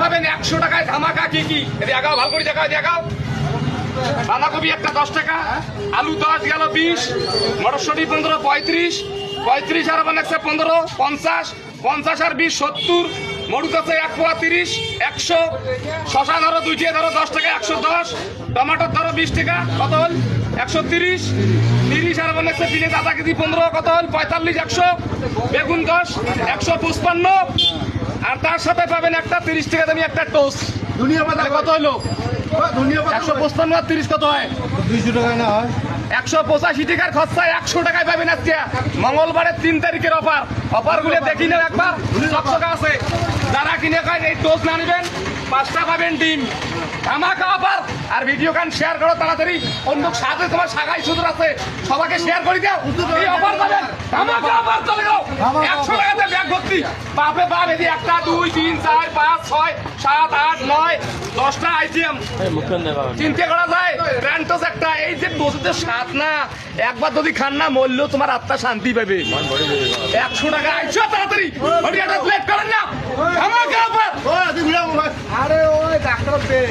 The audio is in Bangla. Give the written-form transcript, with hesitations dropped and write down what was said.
পাবেন 100 টাকায় ধামাকা। কি কি দেখাও, ভালো করে দেখাও, দেখাও। বাঁধাকপি একটা 10 টাকা, আলু 10 গেল 20, মটরশুঁটি 15 35, 35 আর 15 50, 50 আর 20 70, মরুচ আছে 1 পোয়া 30 100, শশা ধরো 2 ধরো 10 টাকা 110, টমেটোর ধরো 20 টাকা, কত হল 130, 30 আর 3 আধা কেজি 15, কত হল 45 100, বেগুন 10 155, আর তার সাথে পাবেন একটা 30 টাকা দামি একটা টোস্ট। দুনিয়া পাতা কত হলো দুনিয়া পাতা 155 আর 30 কত হয় 200 টাকা না হয় 185 টাকার খরচায় 100 টাকায় পাবেন আজকে মঙ্গলবারের 3 তারিখের অফার। অফার গুলো দেখি না একবার, চকচকা আছে। যারা কিনে খায় এই টোস্ট না নেবেন 5টা পাবেন ডিম, ধামাকা অফার। আর ভিডিও গান শেয়ার করো তাড়াতাড়ি, অন্য সাথে তোমার শাখায় সুদূর আছে, সবাইকে শেয়ার করে দাও। এই অফার পাবেন, ধামাকা অফার চলে গেল 100 টাকাতে ব্যাগ ভর্তি। বাপে বাপ, এই 1 2 3 4 5 6 7 8 9 10টা আইটেম চিন্তা করা যায়। ব্র্যান্ডস একটা, এই যে দোষের স্বাদ না, একবার যদি খান না মরলেও তোমার আত্মা শান্তি পাবে। 100 টাকা আইছো তাড়াতাড়ি, হরিয়াটা প্লেট করেন না, ধামাকা অফার। আরে ওই ডাক্তার দে